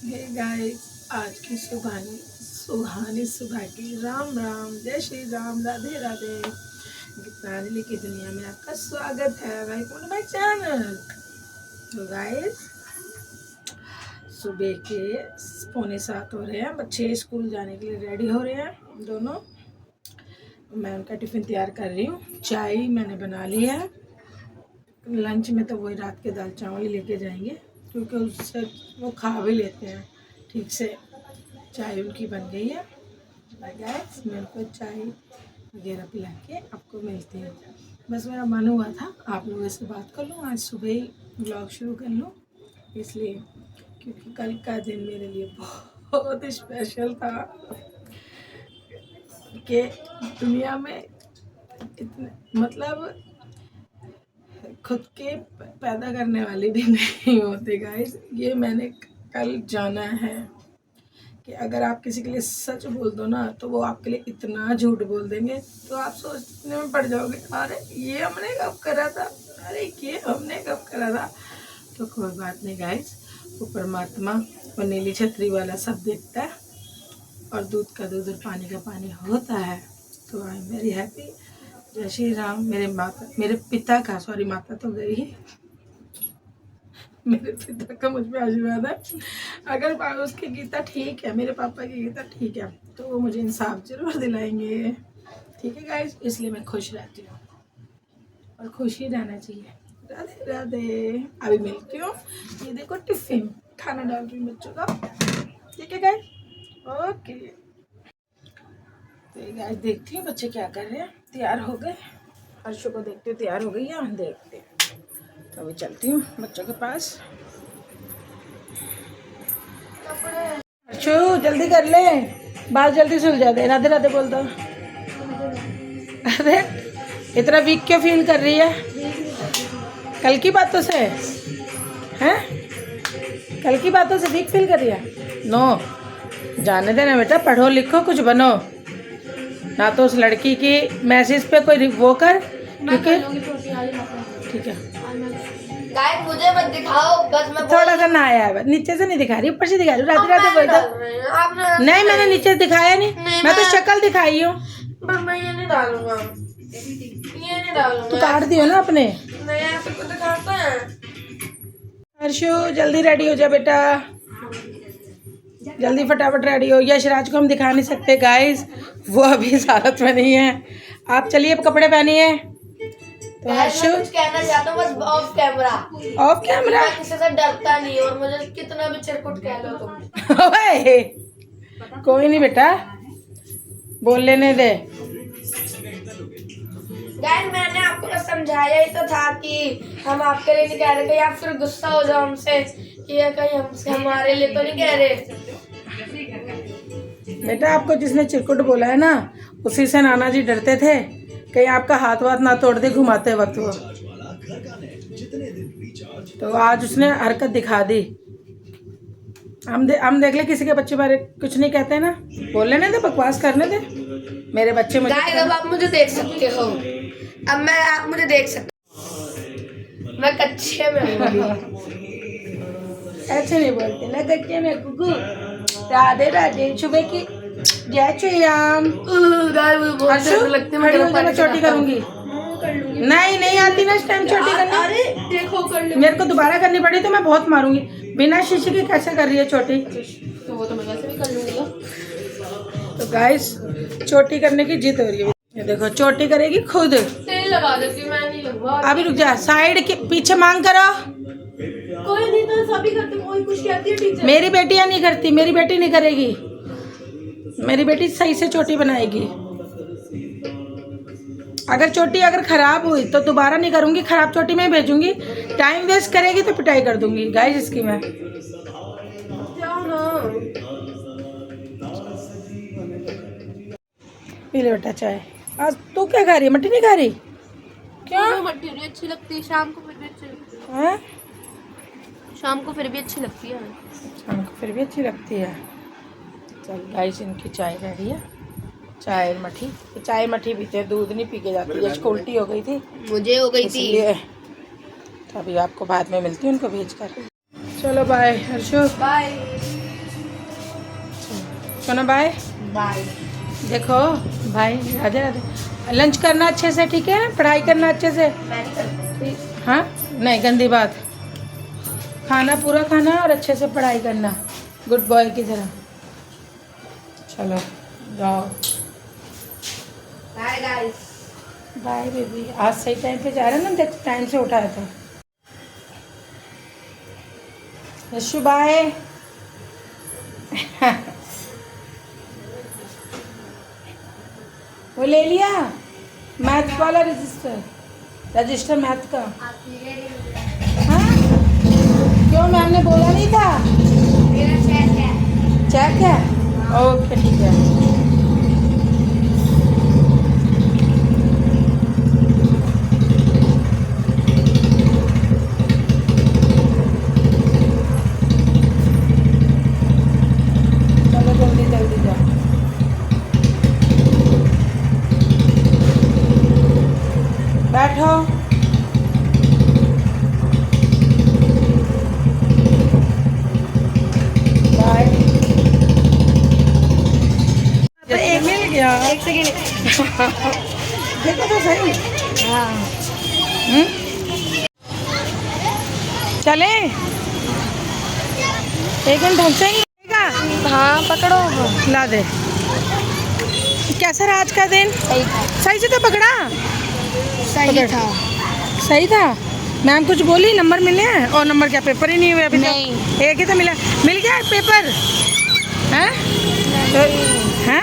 Hey guys, आज की सुहानी सुबह की राम राम, जय श्री राम, राधे राधे। गीतांजलि की दुनिया में आपका स्वागत है माय चैनल। तो गाइस, सुबह के 6:45 हो रहे हैं। बच्चे स्कूल जाने के लिए रेडी हो रहे हैं दोनों। मैं उनका टिफ़िन तैयार कर रही हूँ। चाय मैंने बना ली है। लंच में तो वही रात के दाल चावल ही लेके जाएंगे, क्योंकि उससे वो खा भी लेते हैं ठीक से। चाय उनकी बन गई है। गैस मैं उनको चाय वगैरह पिला के आपको मिलती हूँ। बस मेरा मन हुआ था आप लोगों से बात कर लूँ, आज सुबह ही ब्लॉग शुरू कर लूँ, इसलिए क्योंकि कल का दिन मेरे लिए बहुत स्पेशल था कि दुनिया में इतने मतलब खुद के पैदा करने वाले भी नहीं होते गाइस। ये मैंने कल जाना है कि अगर आप किसी के लिए सच बोल दो ना, तो वो आपके लिए इतना झूठ बोल देंगे तो आप सोचने में पड़ जाओगे, अरे ये हमने कब करा था, अरे ये हमने कब करा था। तो कोई बात नहीं गाइस, वो परमात्मा और नीली छतरी वाला सब देखता है, और दूध का दूध और पानी का पानी होता है। तो आई एम वेरी हैप्पी। जय श्री राम। मेरे पिता का, सॉरी माता तो गई, मेरे पिता का मुझ पे आशीर्वाद है। अगर उसकी गीता ठीक है, मेरे पापा की गीता ठीक है, तो वो मुझे इंसाफ जरूर दिलाएंगे। ठीक है गाइस, इसलिए मैं खुश रहती हूँ और खुश ही रहना चाहिए। राधे राधे। अभी मिलती हूँ। ये देखो टिफिन खाना डाल रही हूँ बच्चों का। ठीक है गाइस, ओके। तो गाइस देखती हूँ बच्चे क्या कर रहे हैं। तैयार हो गए, हर्षो को देखते हुए तैयार हो गई है, देखते हैं। तो अभी चलती हूँ बच्चों के पास। हर्षो जल्दी कर ले, बाल जल्दी सुल जाते। राधे राधे बोल दो। अरे इतना वीक क्यों फील कर रही है? कल की बातों से हैं? कल की बातों से वीक फील कर रही है? नो, जाने देना बेटा, पढ़ो लिखो कुछ बनो ना। तो उस लड़की की मैसेज पे कोई वो कर, क्योंकि ठीक है गाइस मुझे मत दिखाओ, बस मैं थोड़ा सा ना आया है, नीचे से नहीं दिखा रही, ऊपर से दिखा रही हूँ। राधे राधे बोल दो। नहीं मैंने नीचे दिखाया नहीं, मैं तो शक्ल दिखाई हूँ। मैं ये नहीं डालूंगा, ये नहीं डालूंगा। तो काट दियो ना अपने। नहीं ऐसे को दिखाता है। हर्षु जल्दी रेडी हो जा बेटा, जल्दी फटाफट रेडी हो। यशराज को हम दिखा नहीं सकते गाइस, वो अभी इस हालत में नहीं है। आप चलिए कपड़े पहनिए। तो हर्षु कुछ कहना चाहता हूँ, बस ऑफ कैमरा। Of camera? मैं किसी से डरता नहीं, और मुझे कितना भी चिरकुट कह लो तुम। ओए, कोई नहीं बेटा, बोल लेने दे। गाइस मैंने आपको बस समझाया ही तो था कि हम आपके लिए नहीं कह रहे, कहीं आप फिर गुस्सा हो जाओ हमसे कि ये कहीं हमसे हमारे लिए तो नहीं कह रहे। बेटा आपको जिसने चिरकुट बोला है ना, उसी से नाना जी डरते थे, कहीं आपका हाथ वाथ ना तोड़ दे घुमाते वक्त वो। तो आज उसने हरकत दिखा दी। हम देख ले, किसी के बच्चे बारे कुछ नहीं कहते ना, बोल लेने दे, बकवास करने दे। मेरे बच्चे मुझे अब आप मुझे देख सकते हो, अब आप मुझे देख सकते हो, मैं कच्चे में ऐसे नहीं बोलते ना कच्चे में। गुगु राधे राधे। सुबह की जय श्री राम। मैं छोटी करूंगी। नहीं नहीं आती ना इस टाइम छोटी करनी। अरे देखो कर ले, मेरे को दोबारा करनी पड़ी तो मैं बहुत मारूंगी। बिना शीशे के कैसे कर रही है छोटी? तो वो तो मैं वैसे भी कर लूंगी। तो गाइस चोटी करने की जिद हो रही है। ये देखो चोटी करेगी खुद। तेल लगा देती, मैं नहीं लगवा। अभी रुक जा, साइड के पीछे मांग करो। कोई नहीं, तो सभी करते, कोई कुछ कहती है टीचर। मेरी बेटियां नहीं करती, मेरी बेटी नहीं करेगी, मेरी बेटी सही से चोटी बनाएगी। अगर चोटी अगर खराब हुई तो दोबारा नहीं करूंगी, खराब चोटी में भेजूंगी। टाइम वेस्ट करेगी तो पिटाई कर दूंगी गाइस इसकी मैं। पी ले बेटा चाय। आज तू क्या खा रही है? मट्टी नहीं खा रही क्या? मट्टी भी अच्छी लगती है, शाम को फिर भी अच्छी लगती है। हाँ? शाम को फिर भी अच्छी लगती है। शाम को फिर भी अच्छी लगती है। चल गाइस इनकी चाय रेडी है, चाय मठी। तो चाय मठी पीते हैं, दूध नहीं पी के जाती। जैसे उल्टी हो गई थी, मुझे हो गई थी, तो अभी आपको बाद में मिलती हूँ उनको भेज कर। चलो बाय हर्षो। बाय। सोना बाय बाय। देखो भाई, राधे राधे। लंच करना अच्छे से, ठीक है, पढ़ाई करना अच्छे से। हाँ नहीं, गंदी बात। खाना पूरा खाना और अच्छे से पढ़ाई करना, गुड बॉय की तरह। चलो जाओ। Bye guys. Bye baby. आज सही टाइम पे जा रहे हैं ना, देख टाइम से उठाया था। यशु बाय। वो ले लिया मैथ वाला रजिस्टर मैथ का। हाँ क्यों, मैम ने बोला नहीं था? मेरा चेक है। चेक है, ओके ठीक है। चलो जल्दी जल्दी जाओ। बैठो। बाय। एक मिल गया। एक सेकेंड। देखो तो सही। हाँ चले एक मिनट, ढंग से ही लगेगा। हाँ पकड़ो। ला दे। कैसा रहा आज का दिन? सही था। सही से तो पकड़ा। सही पकड़। था। सही था। मैम कुछ बोली? नंबर मिले हैं? और नंबर क्या, पेपर ही नहीं हुए अभी नहीं। तक? एक ही तो मिला। मिल गया पेपर? हैं? तो हैं?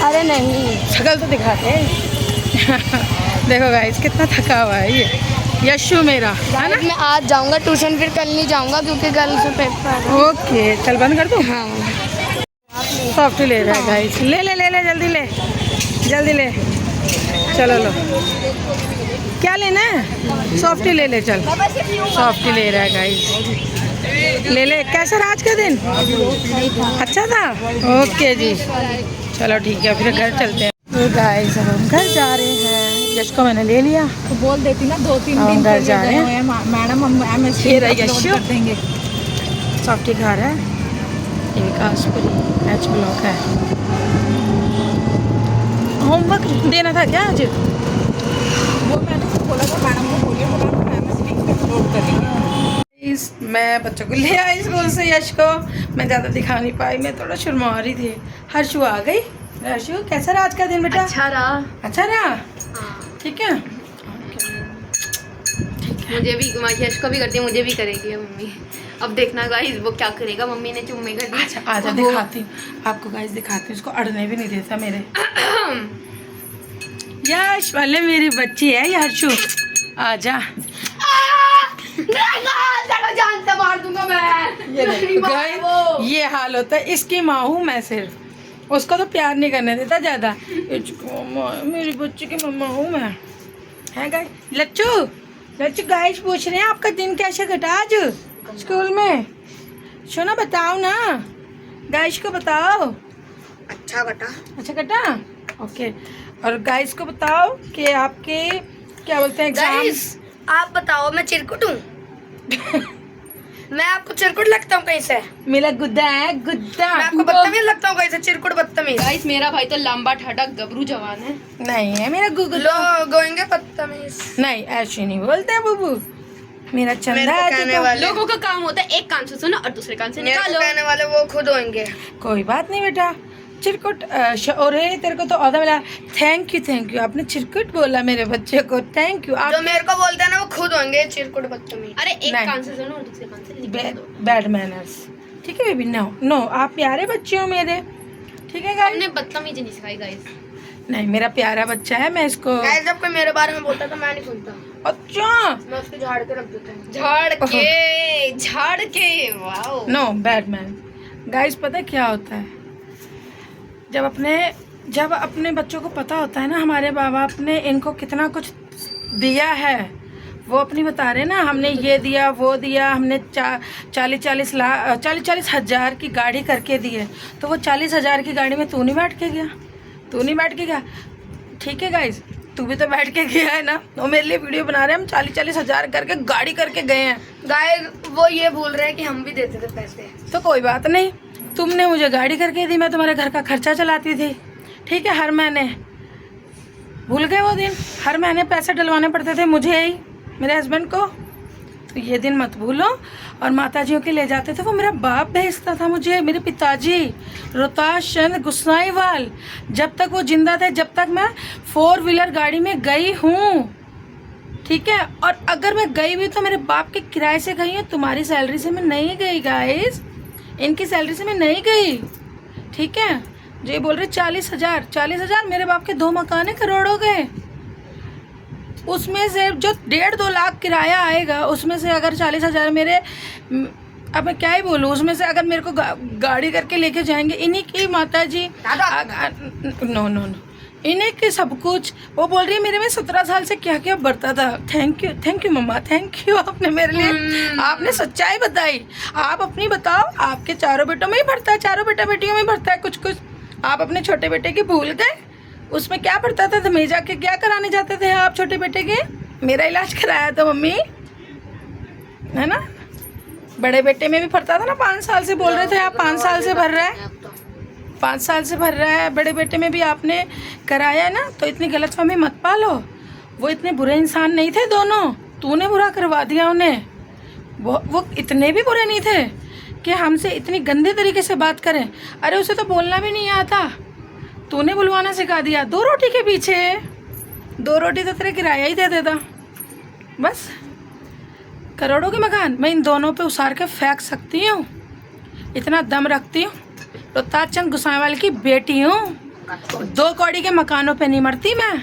अरे नहीं। शकल तो दिखाते। देखो गाइस कितना थका हुआ है ये यशु मेरा, है ना? मैं आज जाऊंगा ट्यूशन, फिर कल नहीं जाऊंगा क्योंकि कल से पेपर है। ओके चल बंद कर दूँ। हाँ सॉफ्ट ले रहा है गाइस। ले ले ले ले, जल्दी ले, जल्दी ले। चलो लो, क्या लेना है? सॉफ्टी ले ले, चल सॉफ्टी ले रहा है गाइस। ले ले। कैसा रहा आज का दिन? अच्छा था, ओके जी। चलो ठीक है, फिर घर चलते हैं। तो गाइस अब हम घर जा रहे हैं। यश को मैंने ले लिया, तो बोल देती ना 2-3 हम दिन घर के जा लिए रहे गए हैं। हुए हैं मैडम, हम एमएससी ये रहा अपलोड यशु। कर देंगे। सॉफ्टी खा रहा है। ये विकासपुरी एच ब्लॉक है। होमवर्क देना था क्या आज? वो मैंने तो बोला था मैडम को, बोलिए बोला हम एमएससी अपलोड करेंगे। मैं बच्चों को ले आई स्कूल से, यश को मैं ज़्यादा दिखा नहीं पाई, मैं थोड़ा शर्मा रही थी। हर्षु आ गई। हर्षु कैसा रहा आज का दिन बेटा? अच्छा रहा। अच्छा रहा, हाँ। ठीक है। मुझे भी यश को भी करती है, मुझे भी करेगी मम्मी। अब देखना गाइस वो क्या करेगा। मम्मी ने चुम्मे कर दी। अच्छा आजा दिखाती हूँ आपको गाइस, दिखाती हूँ। उसको अड़ने भी नहीं देता मेरे। यश वाले मेरी बच्ची है ये हर्षु, आजा। जान से मार दूंगा मैं। ये देखो गाइस, ये हाल होता है। इसकी माँ हूँ मैं सिर्फ, उसको तो प्यार नहीं करने देता ज़्यादा। मेरी बच्ची की मम्मा हूँ मैं, है गाइस। लच्चू लच्चू गाइस पूछ रहे हैं आपका दिन कैसे कटा आज स्कूल में? सोना बताओ ना, गाइस को बताओ। अच्छा बेटा। अच्छा कटा, ओके। और गाइस को बताओ कि आपके क्या बोलते हैं एग्जाम। गाइस आप बताओ, मैं चिरकुट हूँ? मैं आपको चिरकुट लगता हूँ कहीं से? मेरा गुद्दा है, गुद्दा। मैं आपको बदतमीज लगता हूँ कहीं से? चिरकुट बदतमीज। गाइस मेरा भाई तो लंबा ठाटा गबरू जवान है। नहीं है मेरा गुगल। लोग गोएंगे बदतमीज। नहीं ऐसे नहीं बोलते बुबू, मेरा चंदा मेरे को है कहने तो। वाले लोगों का काम होता है एक कान से सुनो और दूसरे कान से मेरे को निकालो। कहने वाले वो खुद होंगे। कोई बात नहीं बेटा, चिरकुट। और तेरे को तो औदा मिला। थैंक यू, आपने चिरकुट बोला मेरे बच्चे को, थैंक यू। जो आप मेरे को बोलते हैं ना वो खुद होंगे चिरकुट बदतमीज। अरे एक नहीं। कान से सुनो और दूसरे कान से निकाल दो। बैड मैनर्स, ठीक है बेबी। नो नो, आप प्यारे बच्चे हो मेरे, ठीक है गाइस। हमने बदतमीजी नहीं सिखाई गाइस। नहीं मेरा प्यारा बच्चा है, मैं इसको। गाइस जब कोई मेरे बारे में बोलता है तो मैं नहीं सुनता, अच्छा मैं उसको झाड़ के रख देता हूँ। झाड़ के wow. No bad man. Guys पता है क्या होता है, जब अपने बच्चों को पता होता है ना हमारे माँ बाप ने इनको कितना कुछ दिया है, वो अपनी बता रहे ना, हमने ये दिया वो दिया, हमने 40 हज़ार की गाड़ी करके दी है, तो वो 40 हज़ार की गाड़ी में तू नहीं बैठ के गया, ठीक है गाइस, तू भी तो बैठ के गया है ना। वो मेरे लिए वीडियो बना रहे हैं, हम 40 हज़ार करके गाड़ी करके गए हैं। गाइस वो ये भूल रहे हैं कि हम भी देते थे पैसे। तो कोई बात नहीं, तुमने मुझे गाड़ी करके दी, मैं तुम्हारे घर का खर्चा चलाती थी, ठीक है। हर महीने भूल गए वो दिन, हर महीने पैसे डलवाने पड़ते थे मुझे ही, मेरे हस्बैंड को। तो ये दिन मत भूलो। और माताजियों के ले जाते थे, वो मेरा बाप भेजता था मुझे, मेरे पिताजी रोहतास चंद गुस्साईवाल। जब तक वो जिंदा थे, जब तक मैं 4 व्हीलर गाड़ी में गई हूँ, ठीक है। और अगर मैं गई भी तो मेरे बाप के किराए से गई हूँ, तुम्हारी सैलरी से मैं नहीं गई गाइस, इनकी सैलरी से मैं नहीं गई, ठीक है। जो ये बोल रहे 40,000 मेरे बाप के 2 मकान है, करोड़ों के। उसमें से जो 1.5-2 लाख किराया आएगा, उसमें से अगर 40,000 मेरे, अब मैं क्या ही बोलूँ, उसमें से अगर मेरे को गाड़ी करके लेके जाएंगे, इन्हीं की माता जी, नो, इन्हीं के सब कुछ। वो बोल रही है मेरे में 17 साल से क्या क्या बढ़ता था। Thank you mama, thank you, आपने मेरे लिए, आपने सच्चाई बताई। आप अपनी बताओ, आपके चारों बेटों में ही बढ़ता है, चारों बेटा बेटियों में बढ़ता है कुछ कुछ। आप अपने छोटे बेटे की भूल गए, उसमें क्या पड़ता था, तो मेजा के क्या कराने जाते थे आप छोटे बेटे के? मेरा इलाज कराया था मम्मी, है ना। बड़े बेटे में भी पड़ता था ना, 5 साल से बोल रहे थे आप, 5 साल से भर रहा है, 5 साल से भर रहा है। बड़े बेटे में भी आपने कराया है ना, तो इतनी गलतफहमी मत पालो। वो इतने बुरे इंसान नहीं थे दोनों, तूने बुरा करवा दिया उन्हें। वो इतने भी बुरे नहीं थे कि हमसे इतनी गंदे तरीके से बात करें। अरे उसे तो बोलना भी नहीं आता, तूने बुलवाना सिखा दिया। 2 रोटी के पीछे, 2 रोटी तो तेरे किराया ही दे देता बस। करोड़ों के मकान मैं इन दोनों पे उसार के फेंक सकती हूँ, इतना दम रखती हूँ। रोहतास चंद गुस्साईवाल की बेटी हूँ, 2 कौड़ी के मकानों पे नहीं मरती मैं।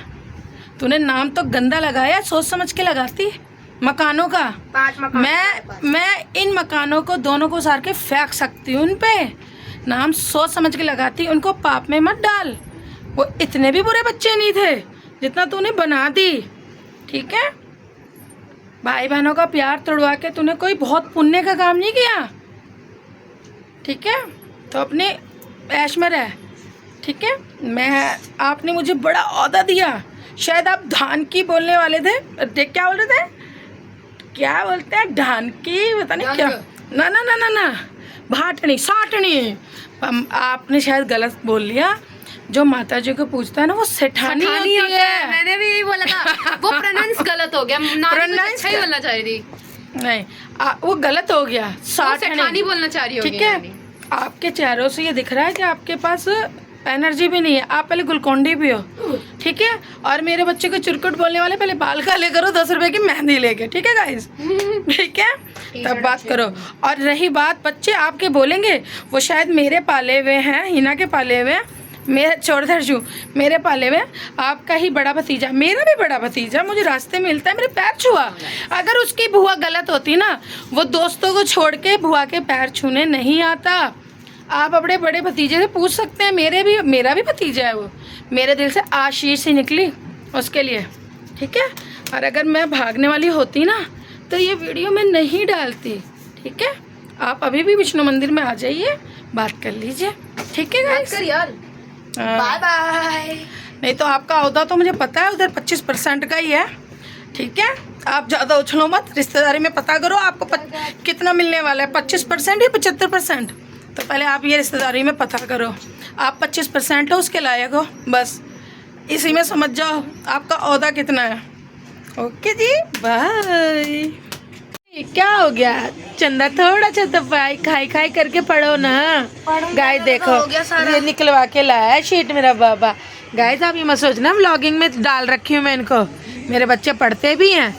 तूने नाम तो गंदा लगाया, सोच समझ के लगाती मकानों का। 5 मकान मैं इन मकानों को दोनों को उसार के फेंक सकती हूँ, उन पे नाम सोच समझ के लगाती। उनको पाप में मत डाल, वो इतने भी बुरे बच्चे नहीं थे जितना तूने बना दी, ठीक है। भाई बहनों का प्यार तोड़वा के तूने कोई बहुत पुण्य का काम नहीं किया, ठीक है। तो अपने ऐश में रह, ठीक है। आपने मुझे बड़ा ओहदा दिया, शायद आप धान की बोलने वाले थे, देख क्या बोल रहे थे, क्या बोलते हैं, धान की, पता नहीं क्या, ना भाटनी साटनी, आपने शायद गलत बोल लिया। जो माता जी को पूछता है ना, वो सेठानी होती है। मैंने भी यही बोला था, वो प्रोनाउंस गलत हो गया, अच्छा ही बोलना चाह रही थी, नहीं वो गलत हो गया, सेठानी बोलना चाह रही होगी, ठीक है। आपके चेहरों से ये दिख रहा है कि आपके पास एनर्जी भी नहीं है, आप पहले ग्लूकोन डी पियो, ठीक है। और मेरे बच्चे को चुरकुट बोलने वाले पहले बाल काले करो 10 रुपए की मेहंदी लेके, ठीक है गाइस, ठीक है, तब बात करो। और रही बात बच्चे आपके बोलेंगे, वो शायद मेरे पाले हुए हैं, हिना के पाले हुए हैं, मेरे चौधरजू मेरे पाले हुए, आपका ही बड़ा भतीजा, मेरा भी बड़ा भतीजा मुझे रास्ते में मिलता है, मेरे पैर छुआ। अगर उसकी बुआ गलत होती ना, वो दोस्तों को छोड़ के बुआ के पैर छूने नहीं आता। आप अपने बड़े भतीजे से पूछ सकते हैं, मेरा भी भतीजा है, वो मेरे दिल से आशीष ही निकली उसके लिए, ठीक है। और अगर मैं भागने वाली होती ना, तो ये वीडियो मैं नहीं डालती, ठीक है। आप अभी भी विष्णु मंदिर में आ जाइए, बात कर लीजिए, ठीक है गाइस। Bye bye. नहीं तो आपका ओहदा तो मुझे पता है, उधर 25% का ही है, ठीक है। आप ज़्यादा उछलो मत, रिश्तेदारी में पता करो आपको कितना मिलने वाला है, 25% या 75%। तो पहले आप ये रिश्तेदारी में पता करो, आप 25% हो उसके लायक हो, बस इसी में समझ जाओ आपका ओहदा कितना है। ओके जी, बाय। क्या हो गया चंदा, थोड़ा सा दवाई खाई करके पढ़ो ना। गाय देखो ये निकलवा के लाया है शीट मेरा बाबा। गाइस आप ये मत सोचना व्लॉगिंग में डाल रखी हूँ मैं इनको, मेरे बच्चे पढ़ते भी हैं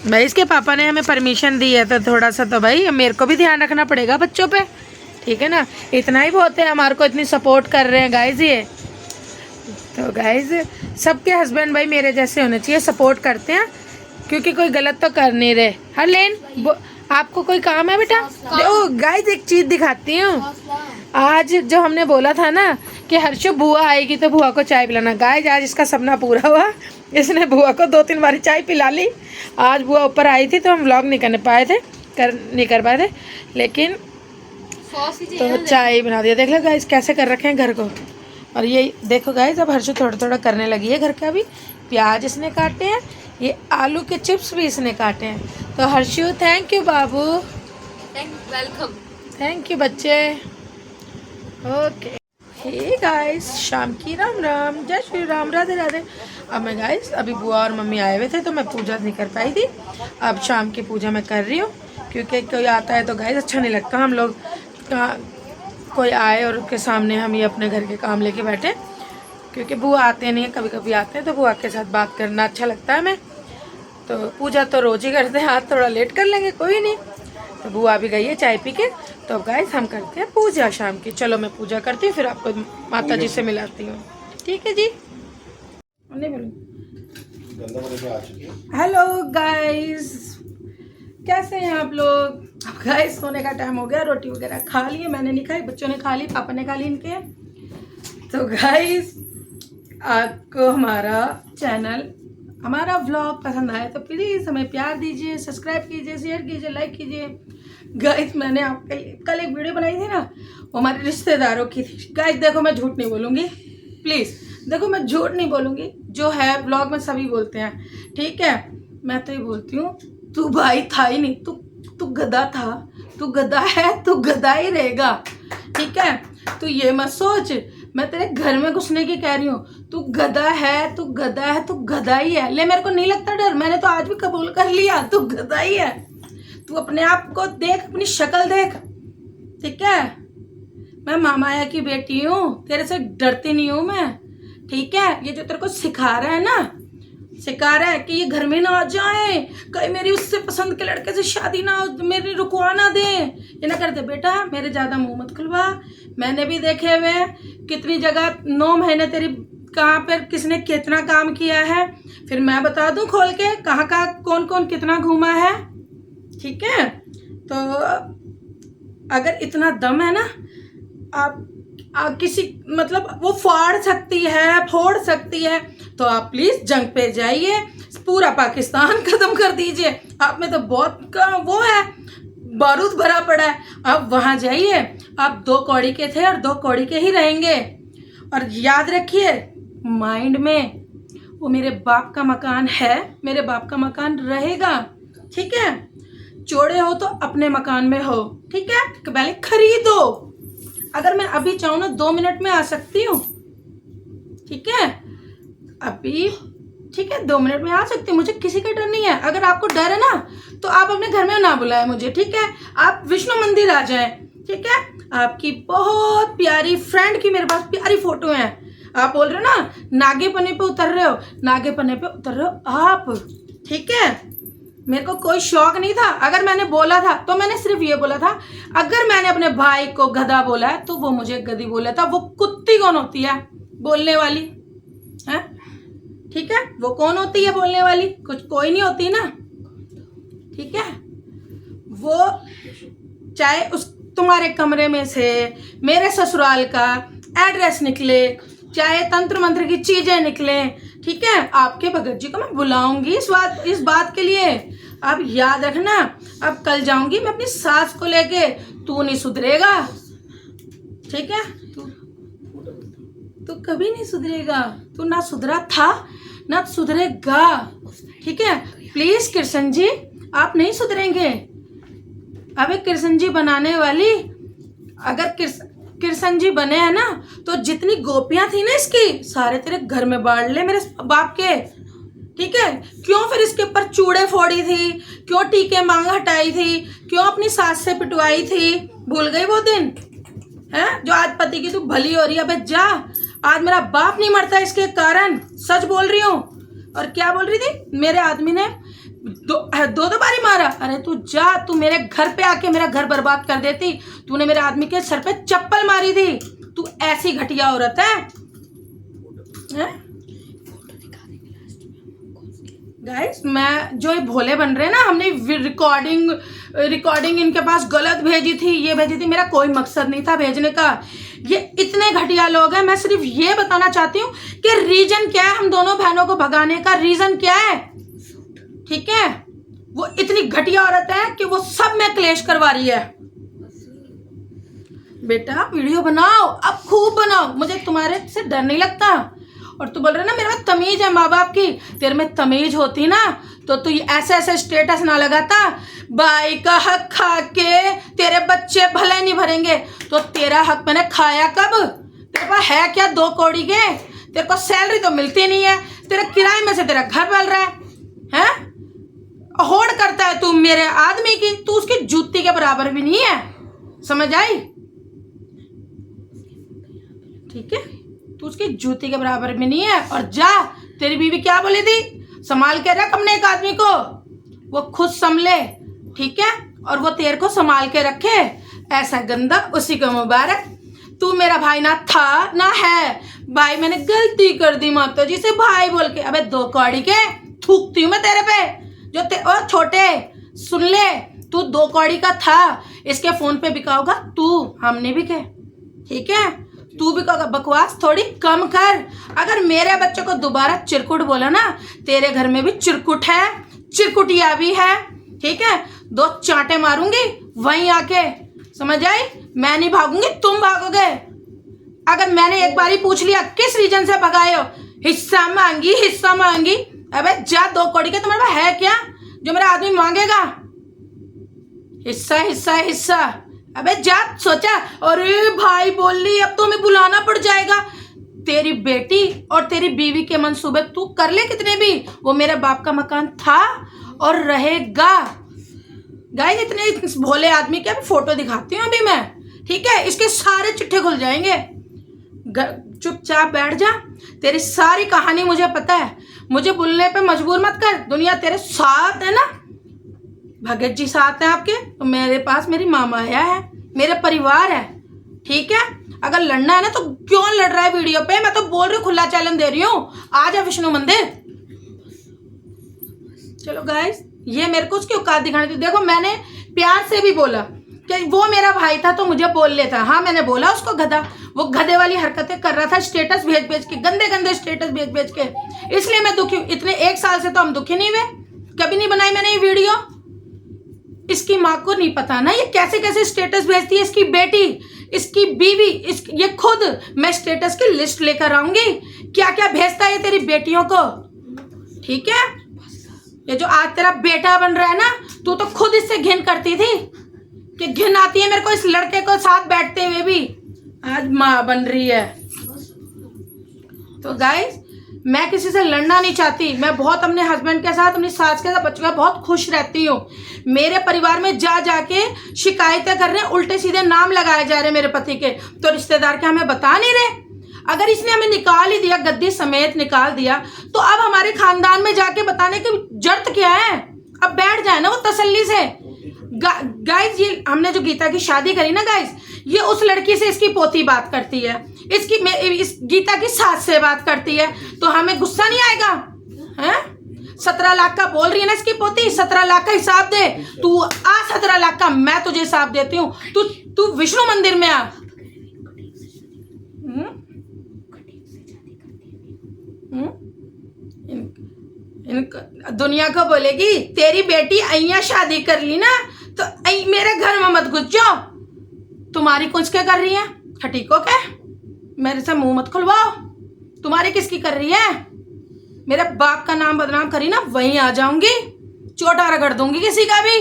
भाई, इसके पापा ने हमें परमिशन दी है, तो थोड़ा सा तो भाई मेरे को भी ध्यान रखना पड़ेगा बच्चों पे, ठीक है ना। इतना ही बहुत है, हमारे को इतनी सपोर्ट कर रहे हैं गाइस ये। तो गाइस सबके हस्बैंड भाई मेरे जैसे होने चाहिए, सपोर्ट करते हैं, क्योंकि कोई गलत तो कर नहीं रहे। हरलेन आपको कोई काम है बेटा? ओ गाइस एक चीज़ दिखाती हूँ, आज जो हमने बोला था ना कि हर्षो बुआ आएगी तो बुआ को चाय पिलाना, गाइस आज इसका सपना पूरा हुआ, इसने बुआ को 2-3 बार चाय पिला ली। आज बुआ ऊपर आई थी तो हम व्लॉग नहीं कर पाए थे, लेकिन तो चाय बना दिया। देख लो गाइस कैसे कर रखे हैं घर को। और ये देखो गाइस अब हर्षो थोड़ा थोड़ा करने लगी है घर का भी। प्याज इसने काटे हैं, ये आलू के चिप्स भी इसने काटे हैं। तो हर्षो थैंक यू बाबू, वेलकम, थैंक यू बच्चे। ओके हे गाइस, शाम की राम राम, जय श्री राम, राधे राधे। अब मैं गाइस अभी बुआ और मम्मी आए हुए थे तो मैं पूजा नहीं कर पाई थी। अब शाम की पूजा मैं कर रही हूँ क्योंकि कोई आता है तो गाइस अच्छा नहीं लगता हम लोग कोई आए और उसके सामने हम ये अपने घर के काम लेके बैठे, क्योंकि बुआ आते नहीं हैं, कभी कभी आते हैं तो बुआ के साथ बात करना अच्छा लगता है हमें। तो पूजा तो रोज़ ही करते हैं, आज थोड़ा लेट कर लेंगे, कोई नहीं। तो बुआ भी गई है चाय पी के। तो अब गाइस हम करते हैं पूजा शाम की। चलो मैं पूजा करती हूँ, फिर आपको माता जी से मिलाती हूँ। ठीक है जी, नहीं बोलूँ। हेलो गाइस, कैसे हैं आप लोग? अब गाइस सोने का टाइम हो गया, रोटी वगैरह खा लिए, मैंने नहीं खाई, बच्चों ने खा ली, पापा ने खा ली इनके। तो गाइस आपको हमारा चैनल, हमारा व्लॉग पसंद आए तो प्लीज़ हमें प्यार दीजिए, सब्सक्राइब कीजिए, शेयर कीजिए, लाइक कीजिए। गाइस मैंने आपके लिए कल एक वीडियो बनाई थी ना, वो हमारे रिश्तेदारों की थी। गाइस देखो मैं झूठ नहीं बोलूँगी, प्लीज़ देखो मैं झूठ नहीं बोलूँगी, जो है व्लॉग में सभी बोलते हैं, ठीक है। मैं तो ये बोलती हूँ, तू भाई था ही नहीं, तू गधा था, तू गधा है, तू गधा ही रहेगा, ठीक है। तू ये मत सोच मैं तेरे घर में घुसने की कह रही हूँ, तू गधा है, तू गधा है, तू गधा ही है। ले मेरे को नहीं लगता डर, मैंने तो आज भी कबूल कर लिया, तू गधा ही है। तू अपने आप को देख, अपनी शक्ल देख, ठीक है। मैं मामाया की बेटी हूँ, तेरे से डरती नहीं हूँ मैं, ठीक है। ये जो तेरे को सिखा रहा है ना, सिखा रहा है कि ये घर में ना आ जाए, कहीं मेरी उससे पसंद के लड़के से शादी ना हो, मेरी रुकवा ना दे, ये ना कर दे। बेटा मेरे ज़्यादा मुंह मत खुलवा, मैंने भी देखे हुए कितनी जगह 9 महीने तेरी कहाँ पर किसने कितना काम किया है, फिर मैं बता दूं खोल के कहाँ कौन कौन कितना घूमा है, ठीक है। तो अगर इतना दम है ना, आप किसी मतलब वो फाड़ सकती है, फोड़ सकती है, तो आप प्लीज़ जंग पे जाइए, पूरा पाकिस्तान खत्म कर दीजिए। आप में तो बहुत का वो है, बारूद भरा पड़ा है, आप वहाँ जाइए। आप 2 कौड़ी के थे और 2 कौड़ी के ही रहेंगे। और याद रखिए माइंड में, वो मेरे बाप का मकान है, मेरे बाप का मकान रहेगा, ठीक है। चोड़े हो तो अपने मकान में हो, ठीक है, पहले खरीदो। अगर मैं अभी चाहूँ ना 2 मिनट में आ सकती हूँ, ठीक है, अभी ठीक है 2 मिनट में आ सकती हूँ, मुझे किसी का डर नहीं है। अगर आपको डर है ना तो आप अपने घर में ना बुलाएं मुझे, ठीक है। आप विष्णु मंदिर आ जाएं, ठीक है। आपकी बहुत प्यारी फ्रेंड की मेरे पास प्यारी फोटो है। आप बोल रहे हो ना नागे पन्ने पे उतर रहे हो, नागे पन्ने पे उतर रहे हो आप, ठीक है। मेरे को कोई शौक नहीं था, अगर मैंने बोला था तो मैंने सिर्फ ये बोला था, अगर मैंने अपने भाई को गधा बोला है तो वो मुझे गधी बोला था। वो कुत्ती कौन होती है बोलने वाली है, ठीक है। वो कौन होती है बोलने वाली, कुछ कोई नहीं होती ना, ठीक है। वो चाहे उस तुम्हारे कमरे में से मेरे ससुराल का एड्रेस निकले, चाहे तंत्र मंत्र की चीजें निकले, ठीक है, आपके भगत जी को मैं बुलाऊंगी इस बात के लिए। आप याद रखना, अब कल जाऊंगी मैं अपनी सास को लेके, तू नहीं सुधरेगा, ठीक है। तू कभी नहीं सुधरेगा, तू ना सुधरा था ना सुधरेगा, ठीक है। प्लीज कृष्ण जी आप नहीं सुधरेंगे। अबे कृष्ण जी बनाने वाली, अगर कृष्ण जी बने हैं ना तो जितनी गोपियां थी ना इसकी सारे तेरे घर में बांट ले मेरे बाप के, ठीक है। क्यों फिर इसके ऊपर चूड़े फोड़ी थी, क्यों टीके मांग हटाई थी, क्यों अपनी सास से पिटवाई थी, भूल गई वो दिन है जो आज पति की तू भली हो रही है। अबे जा, आज मेरा बाप नहीं मरता इसके कारण, सच बोल रही हूँ। और क्या बोल रही थी, मेरे आदमी ने दो बारी मारा। अरे तू जा, तू मेरे घर पे आके मेरा घर बर्बाद कर देती, तूने मेरे आदमी के सर पे चप्पल मारी थी। तू ऐसी घटिया औरत है? गाइस मैं जो ये भोले बन रहे हैं ना, हमने रिकॉर्डिंग इनके पास गलत भेजी थी, ये भेजी थी, मेरा कोई मकसद नहीं था भेजने का। ये इतने घटिया लोग हैं। मैं सिर्फ ये बताना चाहती हूँ कि रीजन क्या है हम दोनों बहनों को भगाने का, रीजन क्या है, ठीक है। वो इतनी घटिया औरत है कि वो सब में क्लेश करवा रही है। बेटा वीडियो बनाओ, अब खूब बनाओ, मुझे तुम्हारे से डर नहीं लगता। और तू बोल रहा ना मेरे में तमीज है माँ बाप की, तेरे में तमीज होती ना तो तू ऐसे ऐसे स्टेटस ना लगाता, भाई का हक खा के तेरे बच्चे भले नहीं भरेंगे। तो तेरा हक मैंने खाया कब? तेरे पास है क्या 2 कौड़ी के? तेरे को सैलरी तो मिलती नहीं है, तेरे किराए में से तेरा घर पल रहा है? होड़ करता है तू मेरे आदमी की, तू उसकी जूती के बराबर भी नहीं है, समझ आई? ठीक है, तू उसकी जूती के बराबर भी नहीं है। और जा, तेरी बीवी क्या बोली थी, संभाल के रख अपने एक आदमी को, वो खुद संभले, ठीक है? और वो तेरे को संभाल के रखे, ऐसा गंदा उसी को मुबारक। तू मेरा भाई ना था ना है। भाई मैंने गलती कर दी माता जी से भाई बोल के। अबे 2 कौड़ी के थूकती हूँ मैं तेरे पे। जो ओ छोटे सुन ले, तू 2 कौड़ी का था, इसके फोन पे बिकाओगा तू, हमने भी के, ठीक है? तू भी कहोगा, बकवास थोड़ी कम कर। अगर मेरे बच्चे को दोबारा चिरकुट बोला ना, तेरे घर में भी चिरकुट है, चिरकुटिया भी है, ठीक है? 2 चांटे मारूंगी वहीं आके, समझ आई? मैं नहीं भागूंगी, तुम भागोगे। अगर मैंने एक बार ही पूछ लिया किस रीजन से भगाए हो, हिस्सा मांगी, हिस्सा मांगी। अबे जा, 2 कौड़ी के तुम्हारे पास है क्या जो मेरा आदमी मांगेगा? हिस्सा हिस्सा हिस्सा। अबे जा, सोचा अरे भाई बोल ली, अब तो हमें बुलाना पड़ जाएगा। तेरी बेटी और तेरी बीवी के मंसूबे तू कर ले कितने भी, वो मेरे बाप का मकान था और रहेगा। गाइस, इतने भोले आदमी के फोटो दिखाती हूँ अभी मैं, ठीक है? इसके सारे चिट्ठे खुल जाएंगे। चुपचाप बैठ जा, तेरी सारी कहानी मुझे पता है, मुझे बोलने पे मजबूर मत कर। दुनिया तेरे साथ है ना, भगत जी साथ है आपके, तो मेरे पास मेरी मामा आया है, मेरे परिवार है, ठीक है? अगर लड़ना है ना तो क्यों लड़ रहा है वीडियो पे? मैं तो बोल रही हूँ, खुला चैलेंज दे रही हूँ, आ जा विष्णु मंदिर। चलो गाइस, ये मेरे को उसकी औकात दिखाने थी। देखो, मैंने प्यार से भी बोला कि वो मेरा भाई था तो मुझे बोल लेता। हाँ, मैंने बोला उसको गधा, वो गधे वाली हरकतें कर रहा था, स्टेटस भेज भेज के, गंदे गंदे स्टेटस भेज भेज के, इसलिए मैं दुखी हूँ। इतने 1 साल से तो हम दुखी नहीं हुए, कभी नहीं बनाई मैंने ये वीडियो। इसकी माँ को नहीं पता ना ये कैसे कैसे स्टेटस भेजती है, इसकी बेटी, इसकी बीवी, ये खुद। मैं स्टेटस की लिस्ट लेकर आऊंगी, क्या क्या भेजता है ये तेरी बेटियों को, ठीक है? ये जो आज तेरा बेटा बन रहा है ना, तू तो खुद इससे घिन करती थी कि घिन आती है मेरे को इस लड़के को साथ बैठते हुए भी, आज माँ बन रही है। तो गाइस, मैं किसी से लड़ना नहीं चाहती, मैं बहुत अपने हस्बैंड के साथ, अपनी सास के साथ, बच्चों के साथ बहुत खुश रहती हूँ। मेरे परिवार में जा जाके शिकायतें कर रहे हैं, उल्टे सीधे नाम लगाए जा रहे हैं मेरे पति के, तो रिश्तेदार के हमें बता नहीं रहे। अगर इसने हमें निकाल ही दिया, गद्दी समेत निकाल दिया, तो अब हमारे खानदान में जाके बताने की जरूरत क्या है? अब बैठ जाए ना वो तसल्ली से। गाइस, ये हमने जो गीता की शादी करी ना गाइस, ये उस लड़की से इसकी पोती बात करती है, इस गीता की सास से बात करती है, तो हमें गुस्सा नहीं आएगा? हैं? 17 लाख का बोल रही है ना इसकी पोती, 17 लाख का हिसाब दे तू। आ 17 लाख का मैं तुझे हिसाब देती हूँ, तू विष्णु मंदिर में आ। दुनिया को बोलेगी तेरी बेटी अइया शादी कर ली ना, तो मेरे घर में मत घुस जाओ। तुम्हारी कुछ क्या कर रही है खटीको के? मेरे से मुंह मत खुलवाओ। तुम्हारी किसकी कर रही है? मेरे बाप का नाम बदनाम करी ना, वहीं आ जाऊंगी, चोटा रगड़ दूंगी किसी का भी।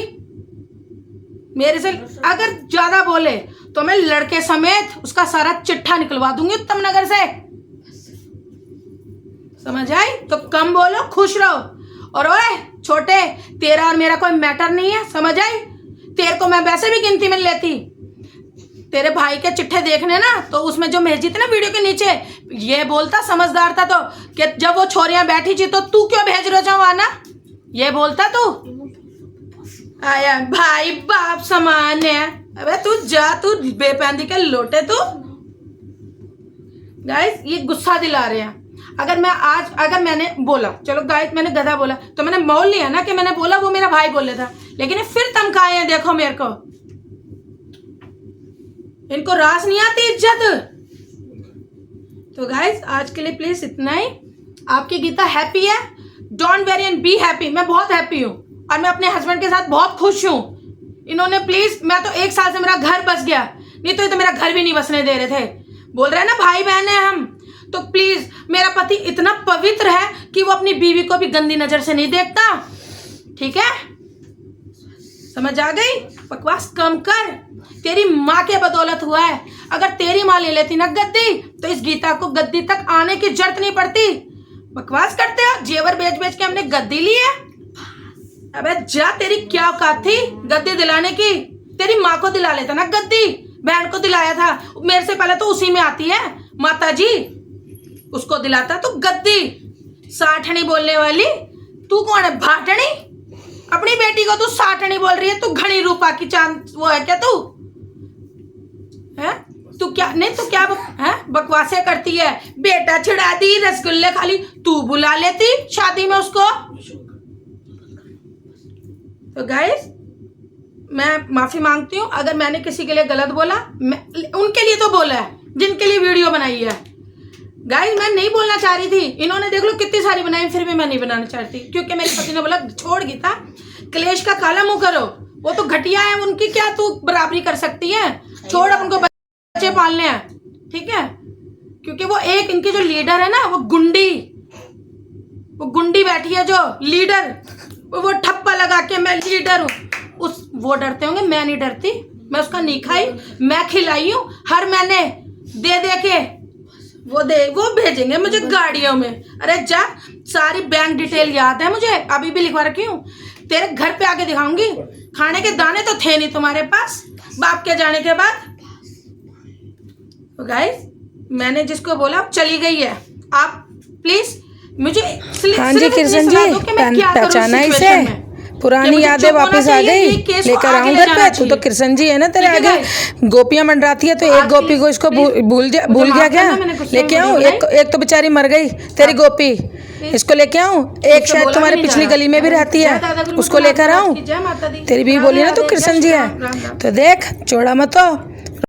मेरे से अगर ज्यादा बोले तो मैं लड़के समेत उसका सारा चिट्ठा निकलवा दूंगी उत्तम नगर से, समझ आई? तो कम बोलो, खुश रहो। और ओए छोटे, तेरा और मेरा कोई मैटर नहीं है, समझ आई? तेरे को मैं वैसे भी गिनती में लेती। तेरे भाई के चिट्ठे देखने ना, तो उसमें जो भेजी थी ना वीडियो के नीचे, ये बोलता, समझदार था तो, कि जब वो छोरियां बैठी थी तो तू क्यों भेज रहे जाओ आना, ये बोलता तू। आया भाई बाप समान है। अबे तू जा, तू बेपैंदी के लोटे तू। गाइस, ये गुस्सा दिला रहे हैं। अगर मैंने बोला, चलो गाइस मैंने गधा बोला, तो मैंने मोल लिया ना कि मैंने बोला, वो मेरा भाई बोले था, लेकिन फिर धमकाए हैं। देखो मेरे को, इनको रास नहीं आती इज्जत। तो गाइस, आज के लिए प्लीज इतना ही। आपकी गीता हैप्पी है? Don't very and be happy. मैं बहुत हैप्पी हूँ और मैं अपने हस्बैंड के साथ बहुत खुश हूँ। इन्होंने प्लीज, मैं तो 1 साल से मेरा घर बस गया, नहीं तो ये तो मेरा घर भी नहीं बसने दे रहे थे। बोल रहे हैं ना भाई बहन है हम, तो प्लीज, मेरा पति इतना पवित्र है कि वो अपनी बीवी को भी गंदी नजर से नहीं देखता। ठीक है, समझ आ गई? बकवास कम कर, तेरी माँ के बदौलत हुआ है। अगर तेरी माँ ले लेती ना गद्दी तो इस गीता को गद्दी तक आने की जरूरत नहीं पड़ती। बकवास करते हो, जेवर बेच बेच के हमने गद्दी ली है। अबे जा, तेरी क्या औकात थी गद्दी दिलाने की? तेरी माँ को दिला लेता ना गद्दी, बहन को दिलाया था, मेरे से पहले तो उसी में आती है माता जी, उसको दिलाता तो गद्दी। साठनी बोलने वाली तू कौन है? भाटनी? अपनी बेटी को तू साठनी बोल रही है? तू घड़ी रूपा की चांद वो है क्या तू? है तू क्या? नहीं तू क्या है बकवासें करती है? बेटा चिढ़ा दी, रसगुल्ले खाली, तू बुला लेती शादी में उसको। तो गाइस मैं माफी मांगती हूँ अगर मैंने किसी के लिए गलत बोला। उनके लिए तो बोला है जिनके लिए वीडियो बनाई है। गाइस मैं नहीं बोलना चाह रही थी, इन्होंने देख लो कितनी सारी बनाई, फिर भी मैं नहीं बनाना चाहती क्योंकि मेरे पति ने बोला छोड़ गीता, क्लेश का काला मुंह करो, वो तो घटिया है, उनकी क्या तू बराबरी कर सकती है? छोड़, उनको बच्चे पालने हैं, ठीक है? क्योंकि वो एक इनकी जो लीडर है ना, वो गुंडी बैठी है जो लीडर, वो ठप्पा लगा के मैं लीडर हूँ, वो डरते होंगे, मैं नहीं डरती। मैं उसका नहीं खाई, मैं खिलाई हूँ हर महीने दे दे के, वो भेजेंगे मुझे गाड़ियों में। अरे जा, सारी बैंक डिटेल याद है मुझे, अभी भी लिखवा रखी हूँ, तेरे घर पे आके दिखाऊंगी। खाने के दाने तो थे नहीं तुम्हारे पास बाप के जाने के बाद। तो गाइस मैंने जिसको बोला चली गई है, आप प्लीज मुझे हाँ जी कृष्ण जी, पहचाना इसे, पुरानी यादें वापस आ गई, लेकर आऊं घर पे। तू तो कृष्ण जी है ना, तेरे आगे गोपियां मंडराती है, तो एक गोपी को इसको भूल गया क्या? लेके आऊं? एक तो बेचारी मर गई तेरी गोपी, इसको लेके आऊं? एक शायद तुम्हारी पिछली गली में भी रहती है, उसको लेकर आऊं? तेरी भी बोली ना तू कृष्ण जी है, तो देख चौड़ा मत हो।